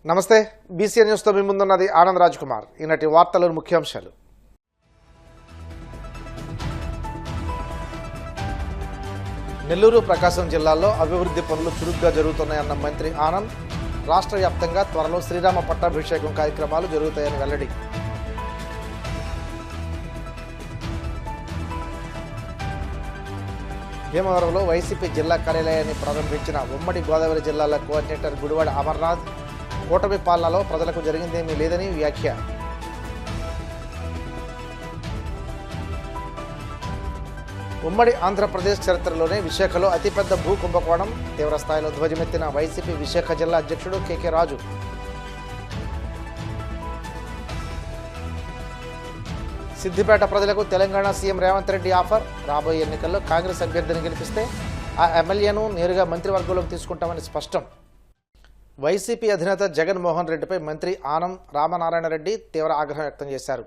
నమస్తే BC news తో మీ ముందున్నది ఆనంద్ రాజ్ కుమార్. ఈనాటి వార్తల ముఖ్యాంశాలు. నెల్లూరు ప్రకాశం జిల్లాల్లో అభివృద్ధి పనులు చురుగ్గా జరుగుతున్నాయన్న మంత్రి ఆనంద్. రాష్ట్ర వ్యాప్తంగా త్వరలో శ్రీరామ పట్టాభిషేకం కార్యక్రమాలు జరుగుతాయని వెల్లడి. భీమవరంలో వైసీపీ జిల్లా కార్యాలయాన్ని ప్రారంభించిన ఉమ్మడి గోదావరి జిల్లాల కోఆర్డినేటర్ గుడివాడ అమర్నాథ్. కూటమి పాలనలో ప్రజలకు జరిగిందేమీ లేదని వ్యాఖ్య. ఉమ్మడి ఆంధ్రప్రదేశ్ చరిత్రలోనే విశాఖలో అతిపెద్ద భూ కుంభకోణం. తీవ్ర స్థాయిలో ధ్వజమెత్తిన వైసీపీ విశాఖ జిల్లా అధ్యక్షుడు కేకే రాజు. సిద్దిపేట ప్రజలకు తెలంగాణ సీఎం రేవంత్ రెడ్డి ఆఫర్. రాబోయే ఎన్నికల్లో కాంగ్రెస్ అభ్యర్థిని గెలిపిస్తే ఆ ఎమ్మెల్యేను నేరుగా మంత్రివర్గంలోకి తీసుకుంటామని స్పష్టం. వైసీపీ అధినేత జగన్మోహన్ రెడ్డిపై మంత్రి ఆనం రామనారాయణ రెడ్డి తీవ్ర ఆగ్రహం వ్యక్తం చేశారు.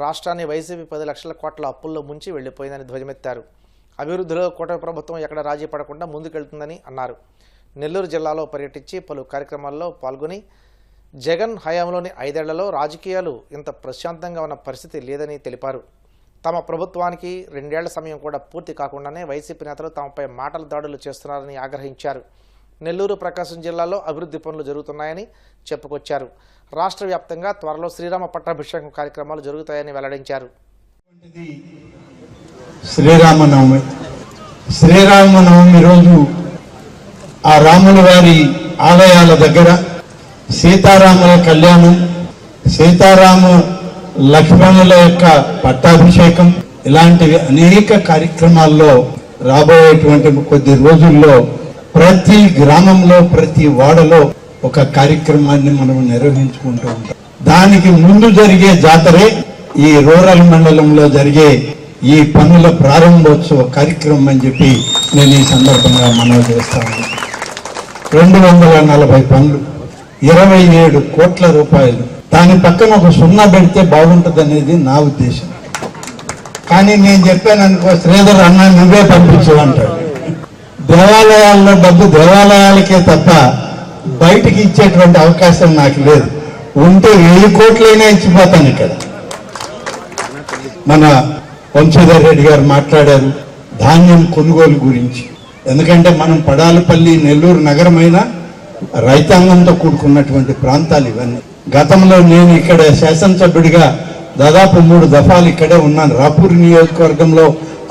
రాష్ట్రాన్ని వైసీపీ 10 లక్షల కోట్ల అప్పుల్లో ముంచి వెళ్లిపోయిందని ధ్వజమెత్తారు. అభివృద్ధిలో కూటమి ప్రభుత్వం ఎక్కడ రాజీ పడకుండా ముందుకెళ్తుందని అన్నారు. నెల్లూరు జిల్లాలో పర్యటించి పలు కార్యక్రమాల్లో పాల్గొని జగన్ హయాంలోని 5 ఏళ్లలో రాజకీయాలు ఇంత ప్రశాంతంగా ఉన్న పరిస్థితి లేదని తెలిపారు. తమ ప్రభుత్వానికి 2 ఏళ్ల సమయం కూడా పూర్తి కాకుండానే వైసీపీ నేతలు తమపై మాటల దాడులు చేస్తున్నారని ఆగ్రహించారు. నెల్లూరు ప్రకాశం జిల్లాలో అభివృద్ధి పనులు జరుగుతున్నాయని చెప్పుకొచ్చారు. రాష్ట్ర వ్యాప్తంగా త్వరలో శ్రీరామ పట్టాభిషేకం కార్యక్రమాలు జరుగుతాయని వెల్లడించారు. శ్రీరామనవమి రోజు ఆ రాముల వారి ఆలయాల దగ్గర సీతారాముల కళ్యాణం, సీతారామ లక్ష్మణుల యొక్క పట్టాభిషేకం ఇలాంటివి అనేక కార్యక్రమాల్లో రాబోయేటువంటి కొద్ది రోజుల్లో ప్రతి గ్రామంలో ప్రతి వాడలో ఒక కార్యక్రమాన్ని మనం నిర్వహించుకుంటూ ఉంటాం. దానికి ముందు జరిగే జాతరే ఈ రూరల్ మండలంలో జరిగే ఈ పనుల ప్రారంభోత్సవ కార్యక్రమం అని చెప్పి నేను ఈ సందర్భంగా మనవి చేస్తాను. 240 పనులు, 27 కోట్ల రూపాయలు. దాని పక్కన ఒక 0 పెడితే బాగుంటుంది అనేది నా ఉద్దేశం. కానీ నేను చెప్పాను అనుకో, శ్రీధర్ అన్న నువ్వే పంపించమంటాడు. దేవాలయాల్లో డబ్బు దేవాలయాలకే తప్ప బయటికి ఇచ్చేటువంటి అవకాశం నాకు లేదు. ఉంటే 1000 కోట్లైనా ఇచ్చిపోతాను. ఇక్కడ మన వంశధర్ రెడ్డి గారు మాట్లాడారు ధాన్యం కొనుగోలు గురించి. ఎందుకంటే మనం పడాలపల్లి నెల్లూరు నగరమైన రైతాంగంతో కూడుకున్నటువంటి ప్రాంతాలు ఇవన్నీ. గతంలో నేను ఇక్కడ శాసనసభ్యుడిగా దాదాపు 3 దఫాలు ఇక్కడే ఉన్నాను. రాపూర్ నియోజకవర్గంలో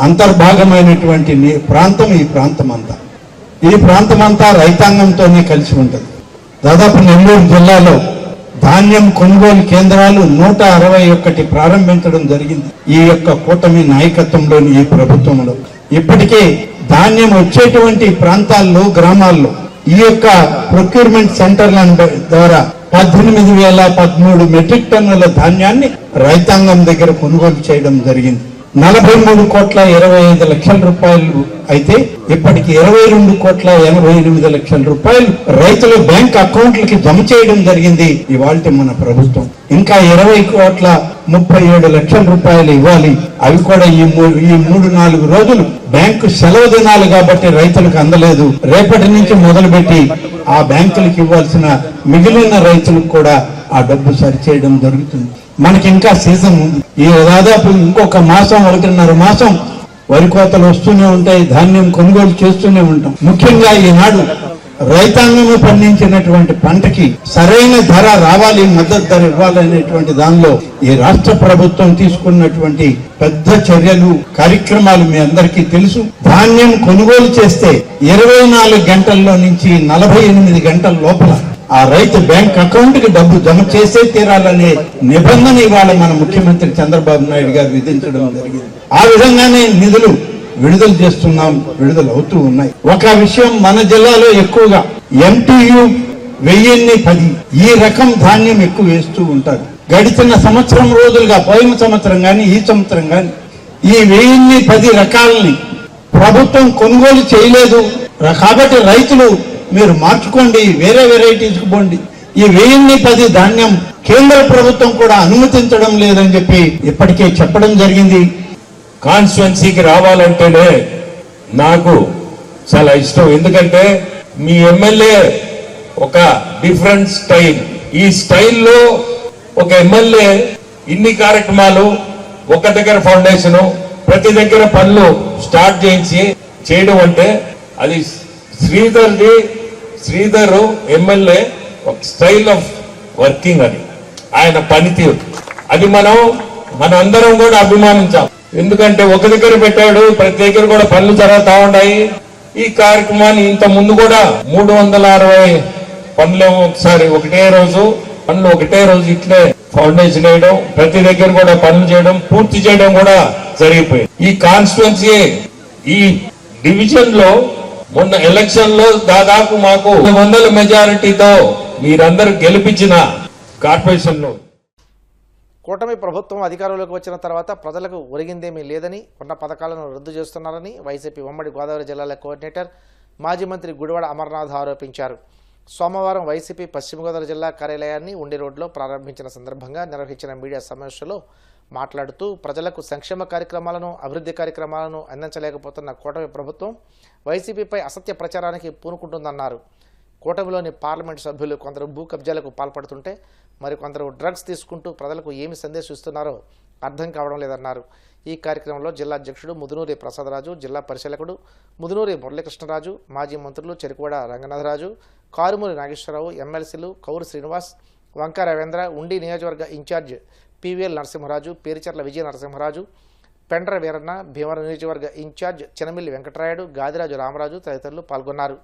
అంతర్భాగమైనటువంటి ప్రాంతం ఈ ప్రాంతం అంతా రైతాంగంతోనే కలిసి ఉంటుంది. దాదాపు నెల్లూరు జిల్లాలో ధాన్యం కొనుగోలు కేంద్రాలు 161 ప్రారంభించడం జరిగింది ఈ యొక్క కూటమి నాయకత్వంలోని ఈ ప్రభుత్వంలో. ఇప్పటికే ధాన్యం వచ్చేటువంటి ప్రాంతాల్లో, గ్రామాల్లో ఈ యొక్క ప్రొక్యూర్మెంట్ సెంటర్ల ద్వారా 18,013 మెట్రిక్ టన్నుల ధాన్యాన్ని రైతాంగం దగ్గర కొనుగోలు చేయడం జరిగింది. 43,25,00,000 రూపాయలు అయితే ఇప్పటికి 22,88,00,000 రూపాయలు రైతుల బ్యాంక్ అకౌంట్లకి జమ చేయడం జరిగింది ఇవాళ మన ప్రభుత్వం. ఇంకా 20,37,00,000 రూపాయలు ఇవ్వాలి. అవి కూడా ఈ 3-4 రోజులు బ్యాంకు సెలవు దినాలు కాబట్టి రైతులకు అందలేదు. రేపటి నుంచి మొదలుపెట్టి ఆ బ్యాంకులకు ఇవ్వాల్సిన మిగిలిన రైతులకు కూడా ఆ డబ్బు సరిచేయడం జరుగుతుంది. మనకి ఇంకా సీజన్ ఉంది. ఈ దాదాపు ఇంకొక మాసం, 1.5 మాసం వరి కోతలు వస్తూనే ఉంటాయి. ధాన్యం కొనుగోలు చేస్తూనే ఉంటాం. ముఖ్యంగా ఈనాడు రైతాంగము పండించినటువంటి పంటకి సరైన ధర రావాలి, మద్దతు ధర ఇవ్వాలనేటువంటి దానిలో ఈ రాష్ట్ర ప్రభుత్వం తీసుకున్నటువంటి పెద్ద చర్యలు, కార్యక్రమాలు మీ అందరికీ తెలుసు. ధాన్యం కొనుగోలు చేస్తే 24 గంటల్లో నుంచి 48 గంటల లోపల ఆ రైతు బ్యాంక్ అకౌంట్ కి డబ్బు జమ చేసే తీరాలనే నిబంధన ఇవాళ మన ముఖ్యమంత్రి చంద్రబాబు నాయుడు గారు విధించడం జరిగింది. ఆ విధంగానే నిధులు విడుదల చేస్తున్నాం, విడుదల అవుతూ ఉన్నాయి. ఒక విషయం, మన జిల్లాలో ఎక్కువగా MTU 1010 ఈ రకం ధాన్యం ఎక్కువ వేస్తూ ఉంటారు. గడిచిన సంవత్సరం రోజులుగా, పోయిన సంవత్సరం కానీ ఈ సంవత్సరం కానీ ఈ 1010 రకాలని ప్రభుత్వం కొనుగోలు చేయలేదు. కాబట్టి రైతులు మీరు మార్చుకోండి, వేరే వెరైటీస్కి పోండి. ఈ 1010 ధాన్యం కేంద్ర ప్రభుత్వం కూడా అనుమతించడం లేదని చెప్పి ఇప్పటికే చెప్పడం జరిగింది. కాన్స్టిట్యున్సీకి రావాలంటేనే నాకు చాలా ఇష్టం. ఎందుకంటే మీ ఎమ్మెల్యే ఒక డిఫరెంట్ స్టైల్. ఈ స్టైల్లో ఒక ఎమ్మెల్యే ఇన్ని కార్యక్రమాలు, ఒక దగ్గర ఫౌండేషన్, ప్రతి దగ్గర పనులు స్టార్ట్ చేయడం అంటే అది శ్రీధర్ ఎమ్మెల్యే ఒక స్టైల్ ఆఫ్ వర్కింగ్, అది ఆయన పనితీరు. అది మన అందరం కూడా అభిమానించాం. ఎందుకంటే ఒక దగ్గర పెట్టాడు, ప్రతి దగ్గర కూడా పనులు జరుగుతూ ఉన్నాయి. ఈ కార్యక్రమాన్ని ఇంత ముందు కూడా 360 పనులు ఒకసారి ఒకటే రోజు ఇట్లే ఫౌండేషన్ వేయడం, ప్రతి దగ్గర కూడా పనులు చేయడం, పూర్తి చేయడం కూడా జరిగిపోయింది. ఈ కాన్స్టిట్యున్సీ, ఈ డివిజన్ లో మొన్న ఎలక్షన్ లో దాదాపు మాకు 100 మెజారిటీతో మీరందరూ గెలిపించిన కార్పొరేషన్ లో. కూటమి ప్రభుత్వం అధికారంలోకి వచ్చిన తర్వాత ప్రజలకు ఒరిగిందేమీ లేదని, ఉన్న పథకాలను రద్దు చేస్తున్నారని వైసీపీ ఉమ్మడి గోదావరి జిల్లాల కోఆర్డినేటర్ మాజీ మంత్రి గుడివాడ అమర్నాథ్ ఆరోపించారు. సోమవారం వైసీపీ పశ్చిమ గోదావరి జిల్లా కార్యాలయాన్ని ఉండి రోడ్లో ప్రారంభించిన సందర్భంగా నిర్వహించిన మీడియా సమావేశంలో మాట్లాడుతూ ప్రజలకు సంక్షేమ కార్యక్రమాలను, అభివృద్ధి కార్యక్రమాలను అందించలేకపోతున్న కూటమి ప్రభుత్వం వైసీపీపై అసత్య ప్రచారానికి పూనుకుంటుందన్నారు. కూటమిలోని పార్లమెంటు సభ్యులు కొందరు భూ కబ్జాలకు పాల్పడుతుంటే మరికొందరు డ్రగ్స్ తీసుకుంటూ ప్రజలకు ఏమి సందేశం ఇస్తున్నారో అర్థం కావడం లేదన్నారు. ఈ కార్యక్రమంలో జిల్లా అధ్యక్షుడు ముదునూరి ప్రసాదరాజు, జిల్లా పరిశీలకుడు ముదునూరి మురళీకృష్ణరాజు, మాజీ మంత్రులు చెరుకువాడ రంగనాథరాజు, కారుమూరి నాగేశ్వరరావు, ఎమ్మెల్సీలు కౌరు శ్రీనివాస్, వంక రవీంద్ర, ఉండి నియోజకవర్గ ఇన్ఛార్జ్ పివిఎల్ నరసింహరాజు, పేరిచర్ల విజయ నరసింహరాజు, పెండ్ర వీరన్న, భీమవరం నియోజకవర్గ ఇన్ఛార్జ్ చెనమిల్లి వెంకటరాయుడు, గాదిరాజు రామరాజు తదితరులు పాల్గొన్నారు.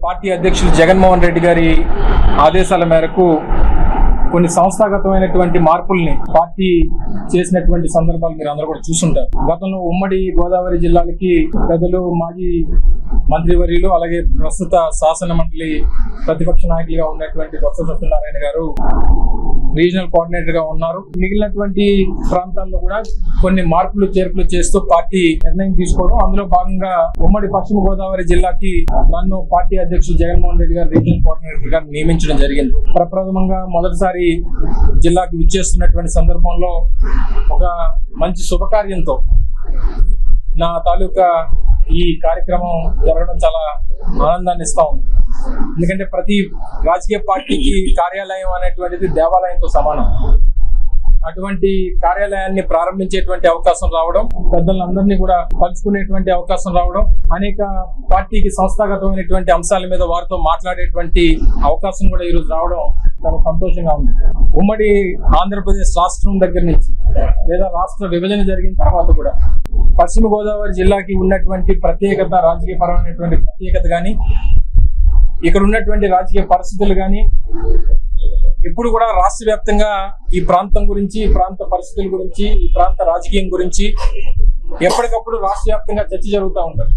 పార్టీ అధ్యక్షులు జగన్మోహన్ రెడ్డి గారి ఆదేశాల మేరకు కొన్ని సంస్థాగతమైనటువంటి మార్పుల్ని పార్టీ చేసినటువంటి సందర్భాలు మీరు అందరూ కూడా చూసుంటారు. గతంలో ఉమ్మడి గోదావరి జిల్లాలకి పెద్దలు, మాజీ మంత్రివర్యులు, అలాగే ప్రస్తుత శాసన మండలి ప్రతిపక్ష నాయకులుగా ఉన్నటువంటి బొత్స సత్యనారాయణ గారు రీజనల్ కోఆర్డినేటర్ గా ఉన్నారు. మిగిలినటువంటి ప్రాంతాల్లో కూడా కొన్ని మార్పులు చేర్పులు చేస్తూ పార్టీ నిర్ణయం తీసుకోవడం, అందులో భాగంగా ఉమ్మడి పశ్చిమ గోదావరి జిల్లాకి నన్ను పార్టీ అధ్యక్షుడు జగన్మోహన్ రెడ్డి గారు రీజనల్ కోఆర్డినేటర్ గా నియమించడం జరిగింది. ప్రప్రథమంగా మొదటిసారి జిల్లాకి విచ్చేస్తున్నటువంటి సందర్భంలో ఒక మంచి శుభకార్యంతో నా తాలూకా ఈ కార్యక్రమం జరగడం చాలా ఆనందాన్ని ఇస్తా ఉంది. ఎందుకంటే ప్రతి రాజకీయ పార్టీకి కార్యాలయం అనేటువంటిది దేవాలయంతో సమానం. అటువంటి కార్యాలయాన్ని ప్రారంభించేటువంటి అవకాశం రావడం, పెద్దలందరినీ కూడా కలుసుకునేటువంటి అవకాశం రావడం, అనేక పార్టీకి సంస్థాగతమైనటువంటి అంశాల మీద వారితో మాట్లాడేటువంటి అవకాశం కూడా ఈరోజు రావడం చాలా సంతోషంగా ఉంది. ఉమ్మడి ఆంధ్రప్రదేశ్ రాష్ట్రం దగ్గర నుంచి లేదా రాష్ట్ర విభజన జరిగిన తర్వాత కూడా పశ్చిమ గోదావరి జిల్లాకి ఉన్నటువంటి ప్రత్యేకత, రాజకీయపరమైనటువంటి ప్రత్యేకత కానీ, ఇక్కడ ఉన్నటువంటి రాజకీయ పరిస్థితులు కానీ ఎప్పుడు కూడా రాష్ట్ర వ్యాప్తంగా ఈ ప్రాంతం గురించి, ఈ ప్రాంత పరిస్థితుల గురించి, ఈ ప్రాంత రాజకీయం గురించి ఎప్పటికప్పుడు రాష్ట్ర వ్యాప్తంగా చర్చ జరుగుతూ ఉంటారు.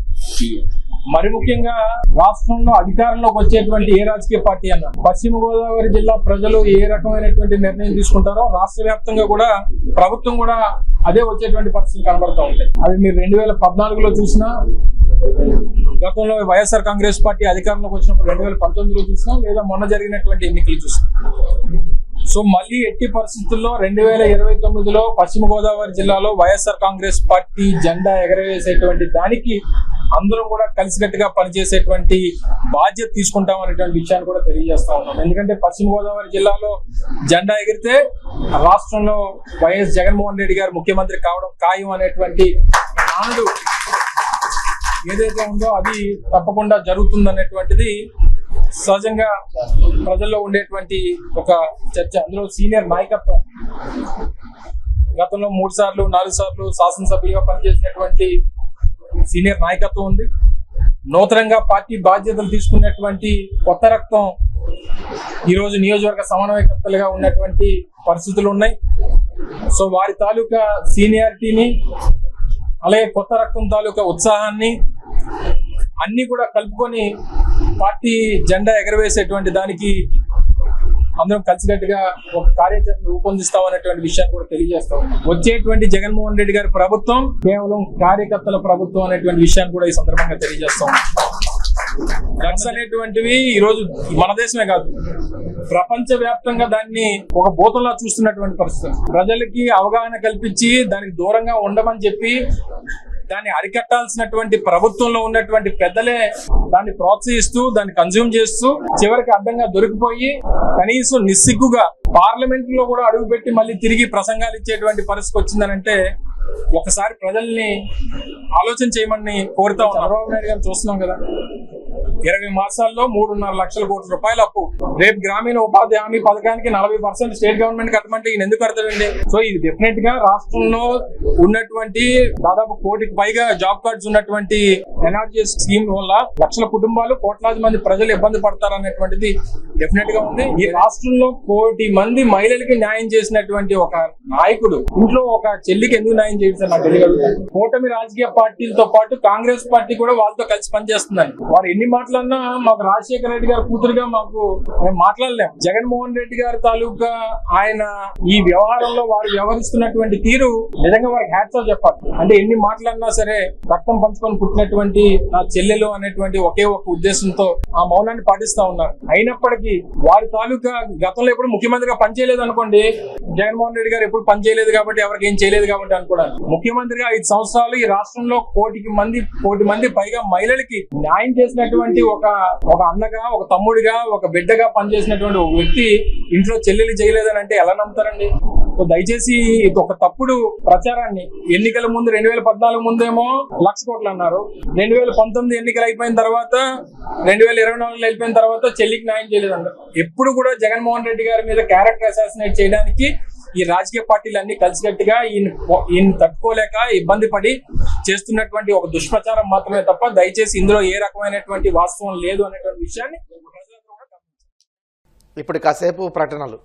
మరి ముఖ్యంగా రాష్ట్రంలో అధికారంలోకి వచ్చేటువంటి ఏ రాజకీయ పార్టీ అన్నా పశ్చిమ గోదావరి జిల్లా ప్రజలు ఏ రకమైనటువంటి నిర్ణయం తీసుకుంటారో రాష్ట్ర వ్యాప్తంగా కూడా ప్రభుత్వం కూడా అదే వచ్చేటువంటి పరిస్థితులు కనబడుతూ ఉంటాయి. అది మీరు 2014లో చూసినా, గతంలో వైఎస్ఆర్ కాంగ్రెస్ పార్టీ అధికారంలోకి వచ్చినప్పుడు 2019లో చూసినా, లేదా మొన్న జరిగినటువంటి ఎన్నికలు చూసినా. సో మళ్ళీ ఎట్టి పరిస్థితుల్లో 2029లో పశ్చిమ గోదావరి జిల్లాలో వైఎస్ఆర్ కాంగ్రెస్ పార్టీ జెండా ఎగరవేసేటువంటి దానికి అందరం కూడా కలిసికట్టుగా పనిచేసేటువంటి బాధ్యత తీసుకుంటాం అనేటువంటి విషయాన్ని కూడా తెలియజేస్తా ఉన్నాం. ఎందుకంటే పశ్చిమ గోదావరి జిల్లాలో జెండా ఎగిరితే రాష్ట్రంలో వైఎస్ జగన్మోహన్ రెడ్డి గారు ముఖ్యమంత్రి కావడం ఖాయం అనేటువంటి నానుడు ఏదైతే ఉందో అది తప్పకుండా జరుగుతుందనేటువంటిది సహజంగా ప్రజల్లో ఉండేటువంటి ఒక చర్చ. అందులో సీనియర్ నాయకత్వం గతంలో 3 సార్లు 4 సార్లు శాసనసభ్యులుగా పనిచేసినటువంటి సీనియర్ నాయకత్వం ఉంది. నూతనంగా పార్టీ బాధ్యతలు తీసుకున్నటువంటి కొత్త రక్తం ఈరోజు నియోజకవర్గ సమన్వయకర్తలుగా ఉన్నటువంటి పరిస్థితులు ఉన్నాయి. సో వారి తాలూకా సీనియారిటీని అలాగే కొత్త రక్తం తాలూకా ఉత్సాహాన్ని అన్ని కూడా కలుపుకొని పార్టీ జెండా ఎగరవేసేటువంటి దానికి అందరం కలిసికట్టుగా ఒక కార్యాచరణ రూపొందిస్తామనేటువంటి విషయాన్ని కూడా తెలియజేస్తాం. వచ్చేటువంటి జగన్మోహన్ రెడ్డి గారి ప్రభుత్వం కేవలం కార్యకర్తల ప్రభుత్వం అనేటువంటి విషయాన్ని కూడా ఈ సందర్భంగా తెలియజేస్తాం. డ్రగ్స్ అనేటువంటివి ఈరోజు మన దేశమే కాదు, ప్రపంచ వ్యాప్తంగా దాన్ని ఒక భూతంలా చూస్తున్నటువంటి పరిస్థితి. ప్రజలకి అవగాహన కల్పించి దానికి దూరంగా ఉండమని చెప్పి దాన్ని అరికట్టాల్సినటువంటి ప్రభుత్వంలో ఉన్నటువంటి పెద్దలే దాన్ని ప్రోత్సహిస్తూ దాన్ని కన్జ్యూమ్ చేస్తూ చివరికి అడ్డంగా దొరికిపోయి కనీసం నిస్సిగ్గుగా పార్లమెంట్ లో కూడా అడుగుపెట్టి మళ్ళీ తిరిగి ప్రసంగాలు ఇచ్చేటువంటి పరిస్థితి వచ్చిందనంటే ఒకసారి ప్రజల్ని ఆలోచన చేయమని కోరుతా ఉన్నాం. చంద్రబాబు నాయుడు గారు చూస్తున్నాం కదా, 20 మాసాల్లో 3.5 లక్షల కోట్ల రూపాయల అప్పు. రేపు గ్రామీణ ఉపాధి హామీ పథకానికి 40% స్టేట్ గవర్నమెంట్ కట్టమంటే ఈయన ఎందుకు కడతాడండి? సో ఇది డెఫినెట్ గా రాష్ట్రంలో ఉన్నటువంటి దాదాపు 1 కోటికి పైగా జాబ్ కార్డ్స్ ఉన్నటువంటి ఎన్ఆర్జీ స్కీమ్ వల్ల లక్షల కుటుంబాలు, కోట్లాది మంది ప్రజలు ఇబ్బంది పడతారనేటువంటిది డెఫినెట్ గా ఉంది. ఈ రాష్ట్రంలో 1 కోటి మంది మహిళలకి న్యాయం చేసినటువంటి ఒక నాయకుడు ఇంట్లో ఒక చెల్లికి ఎందుకు న్యాయం చేశారు నాకు తెలియదు. కూటమి రాజకీయ పార్టీలతో పాటు కాంగ్రెస్ పార్టీ కూడా వాళ్ళతో కలిసి పనిచేస్తుందని వారు ఎన్ని మాట్లాడినా మాకు రాజశేఖర రెడ్డి గారు కూతురుగా మేము మాట్లాడలేము. జగన్మోహన్ రెడ్డి గారి తాలూకా ఆయన ఈ వ్యవహారంలో వారు వ్యవహరిస్తున్నటువంటి తీరు నిజంగా వారికి హ్యాట్స్ ఆఫ్ చెప్పాలి. అంటే ఎన్ని మాట్లాడినా సరే రక్తం పంచుకొని పుట్టినటువంటి నా చెల్లెలు అనేటువంటి ఒకే ఒక ఉద్దేశంతో ఆ మౌనాన్ని పాటిస్తా ఉన్నారు. అయినప్పటికీ వారి తాలూకా గతంలో ఎప్పుడు ముఖ్యమంత్రిగా పనిచేయలేదు అనుకోండి, జగన్మోహన్ రెడ్డి గారు ఎప్పుడు పనిచేయలేదు కాబట్టి ఎవరికి ఏం చేయలేదు కాబట్టి అనుకోవడానికి. ముఖ్యమంత్రిగా 5 సంవత్సరాలు ఈ రాష్ట్రంలో 1 కోటి మంది పైగా మహిళలకి న్యాయం చేసినటువంటి ఒక అన్నగా, ఒక తమ్ముడిగా, ఒక బిడ్డగా పనిచేసినటువంటి ఒక వ్యక్తి ఇంట్లో చెల్లెలు చేయలేదని అంటే ఎలా నమ్ముతారండి? సో దయచేసి ఒక తప్పుడు ప్రచారాన్ని ఎన్నికల ముందు 2014 ముందేమో 1,00,000 కోట్లు అన్నారు, 2019 ఎన్నికలు అయిపోయిన తర్వాత 2024 అయిపోయిన తర్వాత చెల్లికి న్యాయం చేయలేదన్నారు. ఎప్పుడు కూడా జగన్మోహన్ రెడ్డి గారి మీద క్యారెక్టర్ అసాసినేట్ చేయడానికి ఈ రాజకీయ పార్టీలు అన్ని కలిసికట్టుగా ఈయన తట్టుకోలేక ఇబ్బంది పడి చేస్తున్నటువంటి ఒక దుష్ప్రచారం మాత్రమే తప్ప దయచేసి ఇందులో ఏ రకమైనటువంటి వాస్తవం లేదు అనేటువంటి విషయాన్ని ఇప్పుడు కాసేపు ప్రకటనలు.